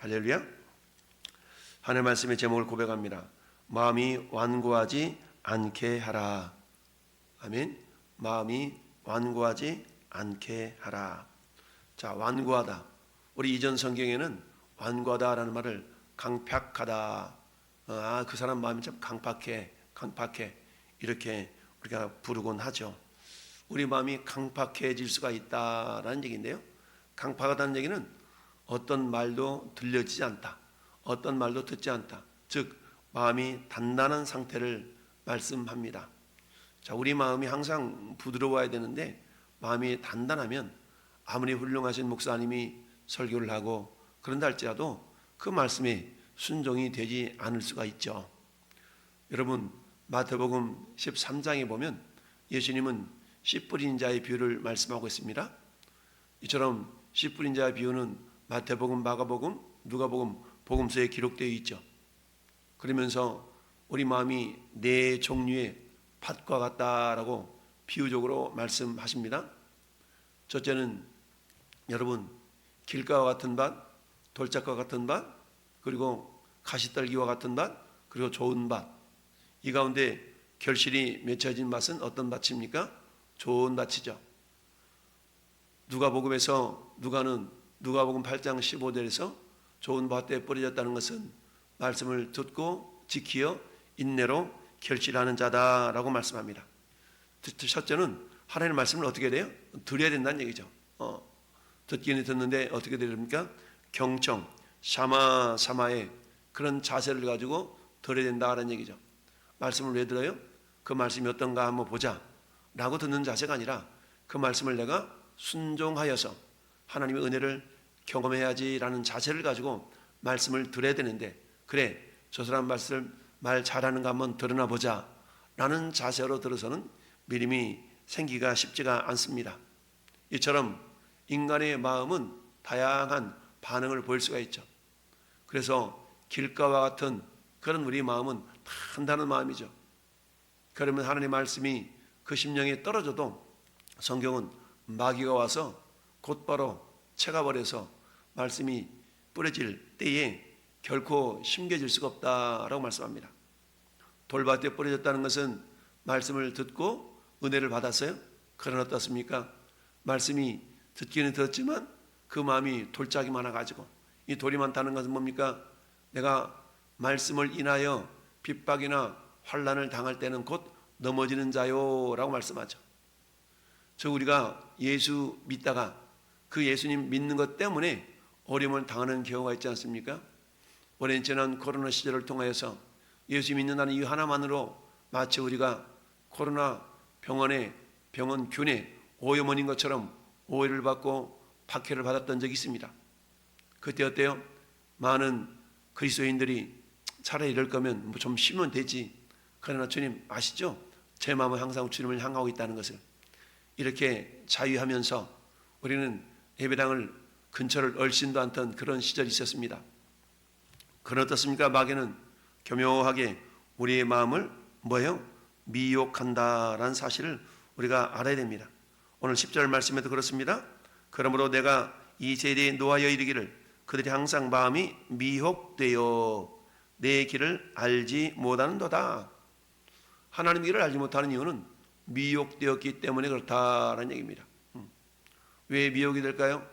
할렐루야. 하나님의 말씀의 제목을 고백합니다. 마음이 완고하지 않게 하라. 아멘. 마음이 완고하지 않게 하라. 자, 완고하다. 우리 이전 성경에는 완고하다라는 말을 강팍하다. 그 사람 마음이 참 강팍해 이렇게 우리가 부르곤 하죠. 우리 마음이 강팍해질 수가 있다라는 얘기인데요. 강팍하다는 얘기는 어떤 말도 들려지지 않다, 어떤 말도 듣지 않다, 즉 마음이 단단한 상태를 말씀합니다. 자, 우리 마음이 항상 부드러워야 되는데 마음이 단단하면 아무리 훌륭하신 목사님이 설교를 하고 그런다 할지라도 그 말씀에 순종이 되지 않을 수가 있죠. 여러분, 마태복음 13장에 보면 예수님은 씨 뿌린 자의 비유를 말씀하고 있습니다. 이처럼 씨 뿌린 자의 비유는 마태복음, 마가복음, 누가복음, 복음서에 기록되어 있죠. 그러면서 우리 마음이 네 종류의 밭과 같다라고 비유적으로 말씀하십니다. 첫째는 여러분, 길가와 같은 밭, 돌짝과 같은 밭, 그리고 가시떨기와 같은 밭, 그리고 좋은 밭. 이 가운데 결실이 맺혀진 밭은 어떤 밭입니까? 좋은 밭이죠. 누가복음에서 누가복음 8장 15절에서 좋은 밭에 뿌려졌다는 것은 말씀을 듣고 지키어 인내로 결실하는 자다라고 말씀합니다. 첫째는 하나님의 말씀을 어떻게 돼요? 들어야 된다는 얘기죠. 듣기는 듣는데 어떻게 됩니까? 경청, 샤마의 그런 자세를 가지고 들어야 된다는 얘기죠. 말씀을 왜 들어요? 그 말씀이 어떤가 한번 보자 라고 듣는 자세가 아니라 그 말씀을 내가 순종하여서 하나님의 은혜를 경험해야지라는 자세를 가지고 말씀을 들어야 되는데, 그래 저 사람 말 잘하는가 한번 들어나 보자 라는 자세로 들어서는 믿음이 생기기가 쉽지가 않습니다. 이처럼 인간의 마음은 다양한 반응을 보일 수가 있죠. 그래서 길가와 같은 그런 우리 마음은 단단한 마음이죠. 그러면 하나님의 말씀이 그 심령에 떨어져도 성경은 마귀가 와서 곧바로 채가버려서 말씀이 뿌려질 때에 결코 심겨질 수가 없다라고 말씀합니다. 돌밭에 뿌려졌다는 것은 말씀을 듣고 은혜를 받았어요. 그러나 어떻습니까? 말씀이 듣기는 들었지만 그 마음이 돌짝이 많아가지고, 이 돌이 많다는 것은 뭡니까? 내가 말씀을 인하여 핍박이나 환난을 당할 때는 곧 넘어지는 자요 라고 말씀하죠. 저 우리가 예수 믿다가 그 예수님 믿는 것 때문에 어려움을 당하는 경우가 있지 않습니까? 오랜 지난 코로나 시절을 통하여서 예수 믿는다는 이유 하나만으로 마치 우리가 코로나 병원 균에 오염원인 것처럼 오해를 받고 박해를 받았던 적이 있습니다. 그때 어때요? 많은 그리스도인들이 차라리 이럴 거면 좀 쉬면 되지, 그러나 주님 아시죠? 제 마음은 항상 주님을 향하고 있다는 것을. 이렇게 자유하면서 우리는 예배당을 근처를 얼씬도 않던 그런 시절이 있었습니다. 그런 어떻습니까? 마귀는 교묘하게 우리의 마음을 미혹한다라는 사실을 우리가 알아야 됩니다. 오늘 10절 말씀에도 그렇습니다. 그러므로 내가 이 세대에 노하여 이르기를 그들이 항상 마음이 미혹되어 내 길을 알지 못하는도다. 하나님의 길을 알지 못하는 이유는 미혹되었기 때문에 그렇다라는 얘기입니다. 왜 미혹이 될까요?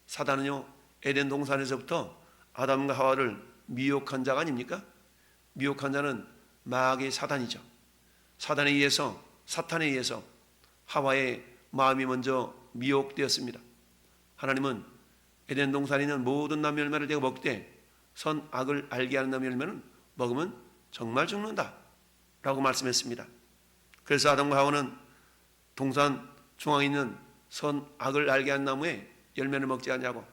사단은요, 에덴 동산에서부터 아담과 하와를 미혹한 자가 아닙니까? 미혹한 자는 마귀의 사단이죠. 사탄에 의해서 하와의 마음이 먼저 미혹되었습니다. 하나님은 에덴 동산에 있는 모든 나무 열매를 내가 먹되 선악을 알게 하는 나무 열매는 먹으면 정말 죽는다 라고 말씀했습니다. 그래서 아담과 하와는 동산 중앙에 있는 선악을 알게 한 나무에 열매를 먹지 않냐고,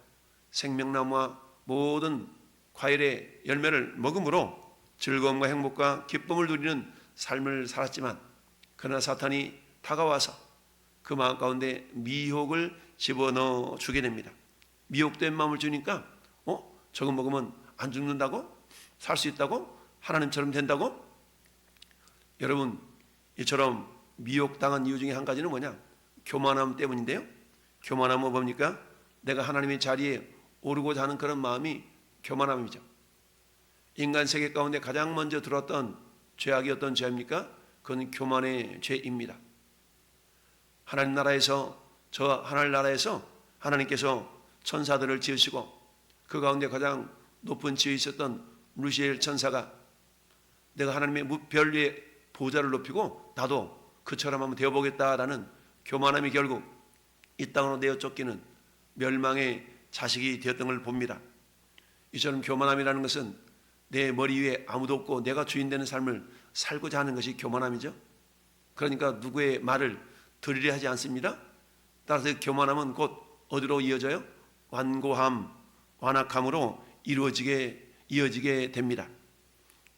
생명나무와 모든 과일의 열매를 먹음으로 즐거움과 행복과 기쁨을 누리는 삶을 살았지만, 그러나 사탄이 다가와서 그 마음 가운데 미혹을 집어넣어 주게 됩니다. 미혹된 마음을 주니까 저거 먹으면 안 죽는다고? 살 수 있다고? 하나님처럼 된다고? 여러분, 이처럼 미혹당한 이유 중에 한 가지는 뭐냐? 교만함 때문인데요. 교만함은 뭡니까? 내가 하나님의 자리에 오르고자 하는 그런 마음이 교만함이죠. 인간 세계 가운데 가장 먼저 들어왔던 죄악이 어떤 죄입니까? 그건 교만의 죄입니다. 하나님 나라에서 하나님께서 천사들을 지으시고 그 가운데 가장 높은 지위에 있었던 루시엘 천사가 내가 하나님의 별 위에 보좌를 높이고 나도 그처럼 한번 되어보겠다라는 교만함이 결국 이 땅으로 내어 쫓기는 멸망의 자식이 되었던 걸 봅니다. 이처럼 교만함이라는 것은 내 머리 위에 아무도 없고 내가 주인 되는 삶을 살고자 하는 것이 교만함이죠. 그러니까 누구의 말을 들으려 하지 않습니다. 따라서 교만함은 곧 어디로 이어져요? 완고함, 완악함으로 이어지게 됩니다.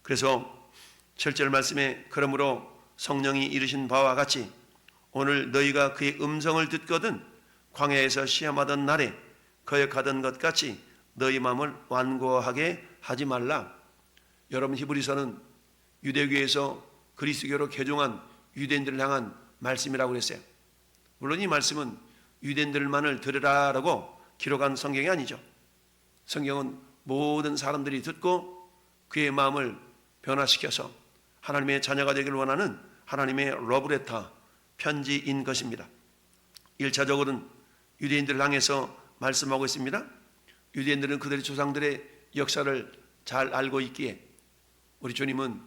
그래서 7절 말씀에 그러므로 성령이 이르신 바와 같이 오늘 너희가 그의 음성을 듣거든 광야에서 시험하던 날에 거역하던 것 같이 너희 마음을 완고하게 하지 말라. 여러분, 히브리서는 유대교에서 그리스도교로 개종한 유대인들을 향한 말씀이라고 그랬어요. 물론 이 말씀은 유대인들만을 들으라라고 기록한 성경이 아니죠. 성경은 모든 사람들이 듣고 그의 마음을 변화시켜서 하나님의 자녀가 되기를 원하는 하나님의 러브레터, 편지인 것입니다. 1차적으로는 유대인들을 향해서 말씀하고 있습니다. 유대인들은 그들의 조상들의 역사를 잘 알고 있기에 우리 주님은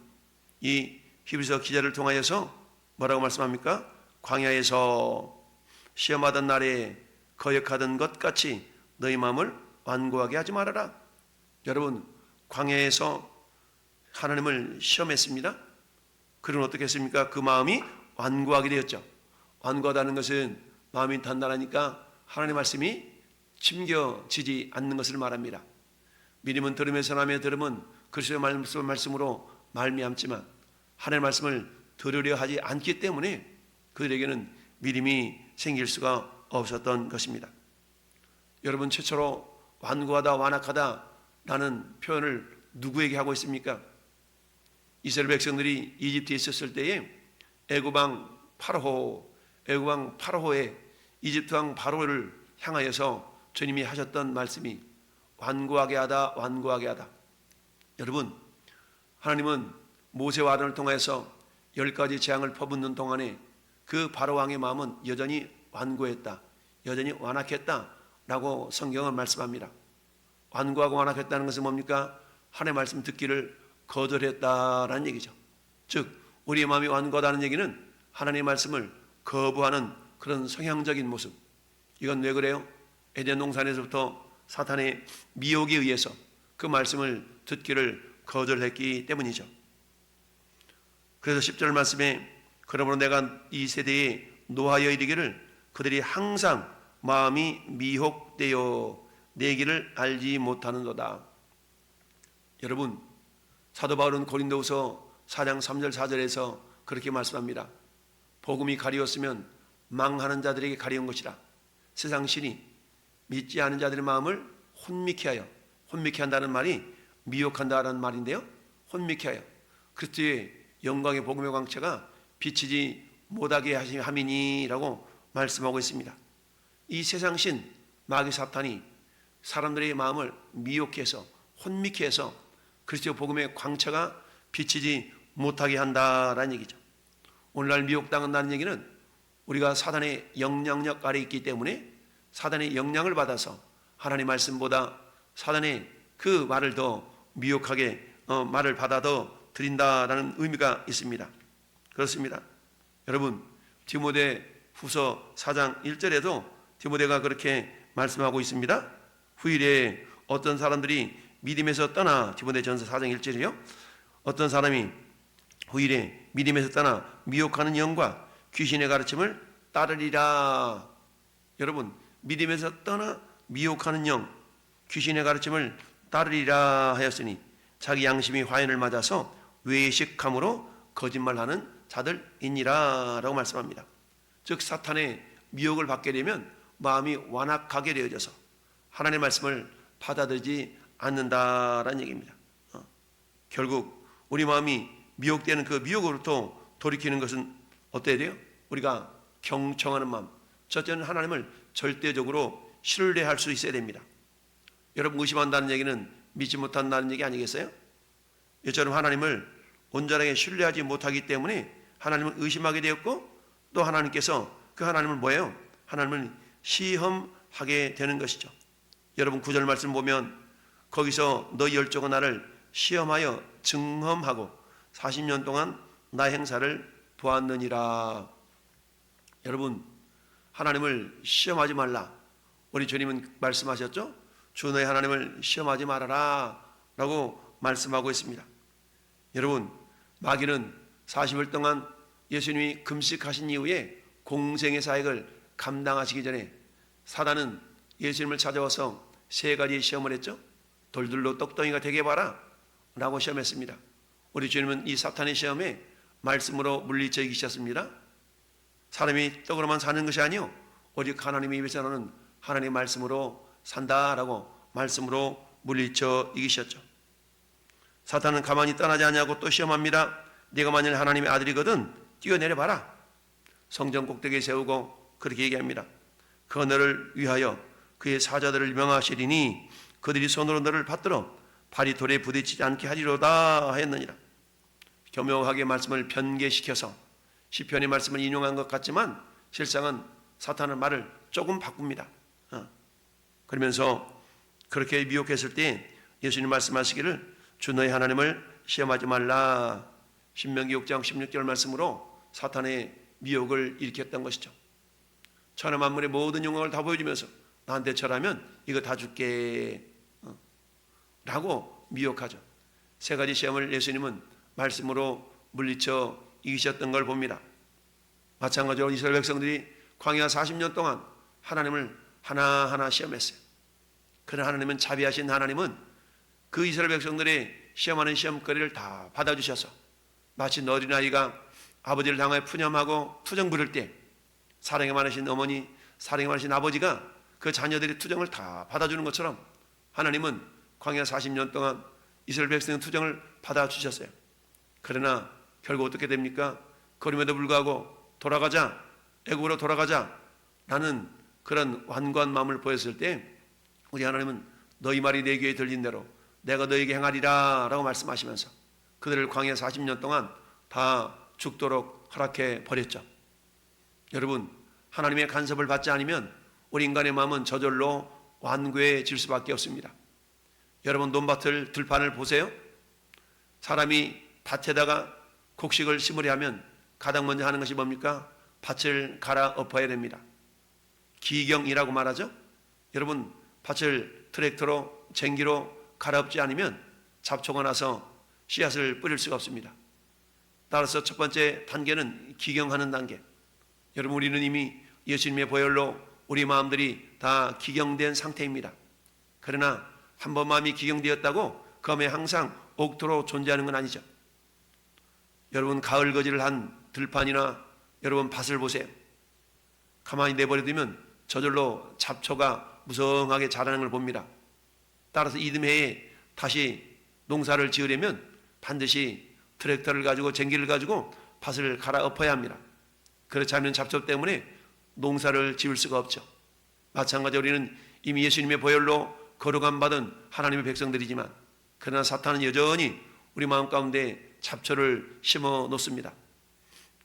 이 히브리서 기자를 통하여서 뭐라고 말씀합니까? 광야에서 시험하던 날에 거역하던 것 같이 너희 마음을 완고하게 하지 말아라. 여러분, 광야에서 하나님을 시험했습니다. 그럼 어떻게 했습니까? 그 마음이 완고하게 되었죠. 완고하다는 것은 마음이 단단하니까 하나님의 말씀이 침겨지지 않는 것을 말합니다. 믿음은 들음에서 나며 들음은 그리스도의 말씀으로 말미암지만 하나님의 말씀을 들으려 하지 않기 때문에 그들에게는 믿음이 생길 수가 없었던 것입니다. 여러분, 최초로 완고하다, 완악하다 라는 표현을 누구에게 하고 있습니까? 이스라엘 백성들이 이집트에 있었을 때에 애굽왕 파라오의 이집트 왕 바로를 향하여서 주님이 하셨던 말씀이 완고하게 하다, 완고하게 하다. 여러분, 하나님은 모세와 아론을 통해서 10가지 재앙을 퍼붓는 동안에 그 바로 왕의 마음은 여전히 완고했다, 여전히 완악했다 라고 성경은 말씀합니다. 완고하고 완악했다는 것은 뭡니까? 하나님의 말씀 듣기를 거절했다라는 얘기죠. 즉 우리의 마음이 완고하다는 얘기는 하나님의 말씀을 거부하는 그런 성향적인 모습. 이건 왜 그래요? 에덴 동산에서부터 사탄의 미혹에 의해서 그 말씀을 듣기를 거절했기 때문이죠. 그래서 10절 말씀에 그러므로 내가 이 세대에 노하여 이르기를 그들이 항상 마음이 미혹되어 내 길을 알지 못하는도다. 여러분, 사도 바울은 고린도후서 4장 3절 4절에서 그렇게 말씀합니다. 복음이 가리웠으면 망하는 자들에게 가리운 것이라. 세상 신이 믿지 않은 자들의 마음을 혼미케 한다는 말이 미혹한다라는 말인데요. 혼미케 하여 그리스도의 영광의 복음의 광채가 비치지 못하게 함이니라고 말씀하고 있습니다. 이 세상신 마귀 사탄이 사람들의 마음을 미혹해서 혼미케 해서 그리스도의 복음의 광채가 비치지 못하게 한다라는 얘기죠. 오늘날 미혹당한다는 얘기는 우리가 사단의 영향력 아래 있기 때문에 사단의 영향을 받아서 하나님의 말씀보다 사단의 그 말을 더 미혹하게 말을 받아 더 드린다라는 의미가 있습니다. 그렇습니다. 여러분, 디모데 후서 4장 1절에도 디모데가 그렇게 말씀하고 있습니다. 후일에 어떤 사람들이 믿음에서 떠나, 디모데 전서 4장 1절이요. 어떤 사람이 후일에 믿음에서 떠나 미혹하는 영과 귀신의 가르침을 따르리라. 여러분, 믿음에서 떠나 미혹하는 영, 귀신의 가르침을 따르리라 하였으니 자기 양심이 화인을 맞아서 외식함으로 거짓말하는 자들이니라 라고 말씀합니다. 즉 사탄의 미혹을 받게 되면 마음이 완악하게 되어져서 하나님의 말씀을 받아들이지 않는다라는 얘기입니다. 결국 우리 마음이 미혹되는 그 미혹으로부터 돌이키는 것은 어때야 돼요? 우리가 경청하는 마음, 첫째는 하나님을 절대적으로 신뢰할 수 있어야 됩니다. 여러분, 의심한다는 얘기는 믿지 못한다는 얘기 아니겠어요? 이처럼 하나님을 온전하게 신뢰하지 못하기 때문에 하나님을 의심하게 되었고, 또 하나님께서 그 하나님을 뭐예요? 하나님을 시험하게 되는 것이죠. 여러분 9절 말씀 보면 거기서 너희 열조가 나를 시험하여 증험하고 40년 동안 나의 행사를 보았느니라. 여러분, 하나님을 시험하지 말라. 우리 주님은 말씀하셨죠? 주 너의 하나님을 시험하지 말아라 라고 말씀하고 있습니다. 여러분, 마귀는 40일 동안 예수님이 금식하신 이후에 공생의 사역을 감당하시기 전에 사단은 예수님을 찾아와서 3가지 시험을 했죠. 돌들로 떡덩이가 되게 봐라 라고 시험했습니다. 우리 주님은 이 사탄의 시험에 말씀으로 물리쳐 이기셨습니다. 사람이 떡으로만 사는 것이 아니요 오직 하나님의 입에서 나오는 하나님의 말씀으로 산다라고 말씀으로 물리쳐 이기셨죠. 사탄은 가만히 떠나지 않냐고 또 시험합니다. 네가 만일 하나님의 아들이거든 뛰어내려봐라. 성전 꼭대기에 세우고 그렇게 얘기합니다. 그가 너를 위하여 그의 사자들을 명하시리니 그들이 손으로 너를 받들어 발이 돌에 부딪히지 않게 하리로다 하였느니라. 교묘하게 말씀을 변개시켜서 시편의 말씀을 인용한 것 같지만 실상은 사탄은 말을 조금 바꿉니다. 그러면서 그렇게 미혹했을 때 예수님 말씀하시기를 주 너의 하나님을 시험하지 말라. 신명기 6장 16절 말씀으로 사탄의 미혹을 일으켰던 것이죠. 천하 만물의 모든 영광을 다 보여주면서 나한테 절하면 이거 다 줄게 라고 미혹하죠. 3가지 시험을 예수님은 말씀으로 물리쳐 이기셨던 걸 봅니다. 마찬가지로 이스라엘 백성들이 광야 40년 동안 하나님을 하나하나 시험했어요. 그러나 하나님은 자비하신 하나님은 그 이스라엘 백성들의 시험하는 시험거리를 다 받아주셔서 마치 어린아이가 아버지를 향하여 푸념하고 투정 부를 때 사랑이 많으신 어머니, 사랑이 많으신 아버지가 그 자녀들의 투정을 다 받아주는 것처럼 하나님은 광야 40년 동안 이스라엘 백성의 투정을 받아주셨어요. 그러나 결국 어떻게 됩니까? 그럼에도 불구하고 돌아가자, 애국으로 돌아가자 라는 그런 완고한 마음을 보였을 때 우리 하나님은 너희 말이 내 귀에 들린 대로 내가 너에게 행하리라 라고 말씀하시면서 그들을 광야 40년 동안 다 죽도록 허락해 버렸죠. 여러분, 하나님의 간섭을 받지 않으면 우리 인간의 마음은 저절로 완고해질 수밖에 없습니다. 여러분, 논밭을 들판을 보세요. 사람이 밭에다가 곡식을 심으려 하면 가장 먼저 하는 것이 뭡니까? 밭을 갈아엎어야 됩니다. 기경이라고 말하죠. 여러분, 밭을 트랙터로 쟁기로 갈아엎지 않으면 잡초가 나서 씨앗을 뿌릴 수가 없습니다. 따라서 첫 번째 단계는 기경하는 단계. 여러분, 우리는 이미 예수님의 보혈로 우리 마음들이 다 기경된 상태입니다. 그러나 한 번 마음이 기경되었다고 그 마음에 항상 옥토로 존재하는 건 아니죠. 여러분, 가을 거지를 한 들판이나 여러분 밭을 보세요. 가만히 내버려두면 저절로 잡초가 무성하게 자라는 걸 봅니다. 따라서 이듬해에 다시 농사를 지으려면 반드시 트랙터를 가지고 쟁기를 가지고 밭을 갈아엎어야 합니다. 그렇지 않으면 잡초 때문에 농사를 지을 수가 없죠. 마찬가지로 우리는 이미 예수님의 보혈로 거룩함 받은 하나님의 백성들이지만 그러나 사탄은 여전히 우리 마음 가운데 잡초를 심어 놓습니다.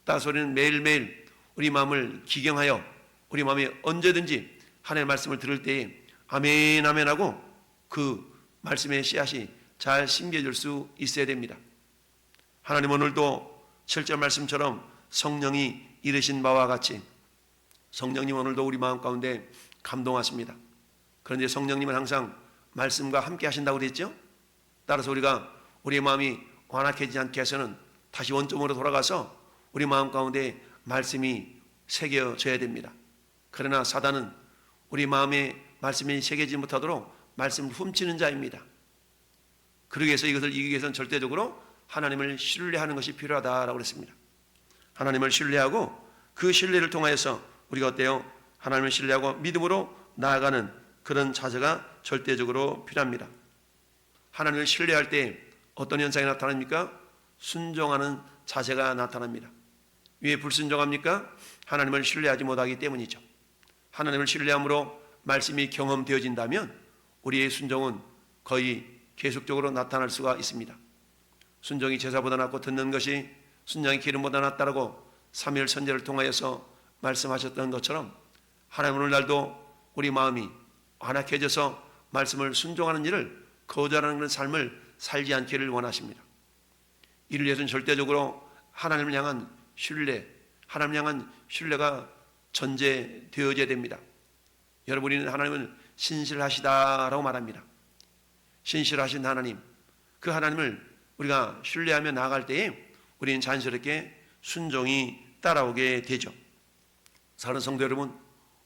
따라서 우리는 매일매일 우리 마음을 기경하여 우리 마음에 언제든지 하나님의 말씀을 들을 때에 아멘 아멘 하고 그 말씀의 씨앗이 잘 심겨질 수 있어야 됩니다. 하나님 오늘도 7절 말씀처럼 성령이 이르신 바와 같이 성령님 오늘도 우리 마음 가운데 감동하십니다. 그런데 성령님은 항상 말씀과 함께 하신다고 그랬죠. 따라서 우리가 우리의 마음이 완악해지지 않게 해서는 다시 원점으로 돌아가서 우리 마음 가운데 말씀이 새겨져야 됩니다. 그러나 사단은 우리 마음에 말씀이 새겨지지 못하도록 말씀을 훔치는 자입니다. 그러기 위해서 이것을 이기기 위해서는 절대적으로 하나님을 신뢰하는 것이 필요하다라고 그랬습니다. 하나님을 신뢰하고 그 신뢰를 통하여서 우리가 어때요? 하나님을 신뢰하고 믿음으로 나아가는 그런 자세가 절대적으로 필요합니다. 하나님을 신뢰할 때 어떤 현상이 나타납니까? 순종하는 자세가 나타납니다. 왜 불순종합니까? 하나님을 신뢰하지 못하기 때문이죠. 하나님을 신뢰함으로 말씀이 경험되어진다면 우리의 순종은 거의 계속적으로 나타날 수가 있습니다. 순종이 제사보다 낫고 듣는 것이 순양의 기름보다 낫다라고 사무엘 선지자를 통하여서 말씀하셨던 것처럼 하나님 오늘날도 우리 마음이 완악해져서 말씀을 순종하는 일을 거절하는 그런 삶을 살지 않기를 원하십니다. 이를 위해서는 절대적으로 하나님을 향한 신뢰, 하나님을 향한 신뢰가 전제되어져야 됩니다. 여러분, 우리는 하나님을 신실하시다라고 말합니다. 신실하신 하나님, 그 하나님을 우리가 신뢰하며 나아갈 때에 우리는 자연스럽게 순종이 따라오게 되죠. 사랑하는 성도 여러분,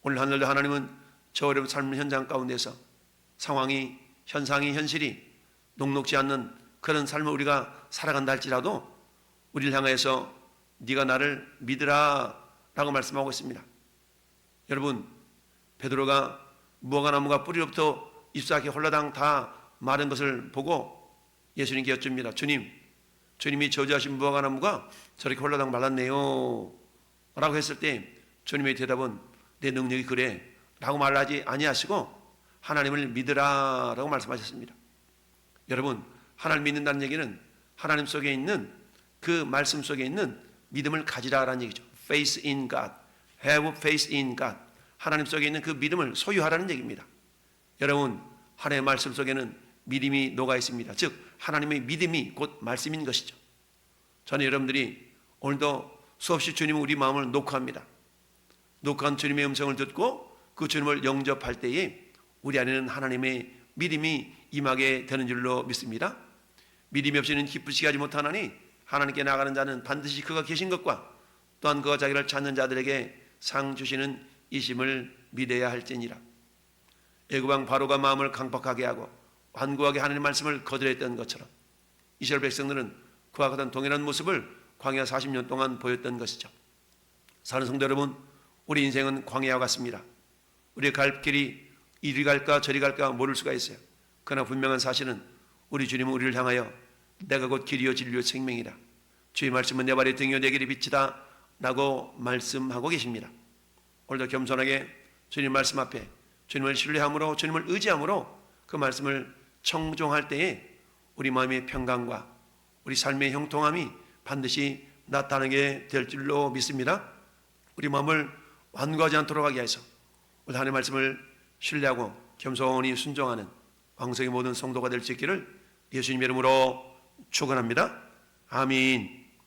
오늘 하늘도 하나님은 저 어려운 삶 현장 가운데서 상황이, 현상이, 현실이 녹록지 않는 그런 삶을 우리가 살아간다 할지라도 우리를 향해서 네가 나를 믿으라 라고 말씀하고 있습니다. 여러분, 베드로가 무화과나무가 뿌리로부터 잎사귀 홀라당 다 마른 것을 보고 예수님께 여쭙니다. 주님이 저주하신 무화과나무가 저렇게 홀라당 말랐네요 라고 했을 때 주님의 대답은 내 능력이 그래 라고 말하지 아니하시고 하나님을 믿으라 라고 말씀하셨습니다. 여러분, 하나님 믿는다는 얘기는 하나님 속에 있는 그 말씀 속에 있는 믿음을 가지라라는 얘기죠. Faith in God, have faith in God. 하나님 속에 있는 그 믿음을 소유하라는 얘기입니다. 여러분, 하나님의 말씀 속에는 믿음이 녹아 있습니다. 즉 하나님의 믿음이 곧 말씀인 것이죠. 저는 여러분들이 오늘도 수없이 주님은 우리 마음을 녹화합니다. 녹화한 주님의 음성을 듣고 그 주님을 영접할 때에 우리 안에는 하나님의 믿음이 임하게 되는 줄로 믿습니다. 믿음이 없이는 기쁘시게 하지 못하나니 하나님께 나가는 자는 반드시 그가 계신 것과 또한 그가 자기를 찾는 자들에게 상 주시는 이심을 믿어야 할지니라. 애굽왕 바로가 마음을 강박하게 하고 완고하게 하나님의 말씀을 거절했던 것처럼 이스라엘 백성들은 그와 같은 동일한 모습을 광야 40년 동안 보였던 것이죠. 사는 성도 여러분, 우리 인생은 광야와 같습니다. 우리의 갈 길이 이리 갈까 저리 갈까 모를 수가 있어요. 그러나 분명한 사실은 우리 주님은 우리를 향하여 내가 곧 길이요 진리요 생명이라, 주의 말씀은 내 발의 등이요 내 길의 빛이다 라고 말씀하고 계십니다. 오늘도 겸손하게 주님 말씀 앞에 주님을 신뢰함으로, 주님을 의지함으로 그 말씀을 청종할 때에 우리 마음의 평강과 우리 삶의 형통함이 반드시 나타나게 될 줄로 믿습니다. 우리 마음을 완고하지 않도록 하게 해서 오늘 하나님의 말씀을 신뢰하고 겸손히 순종하는 왕성의 모든 성도가 될 수 있기를 예수님의 이름으로 축원합니다. 아멘.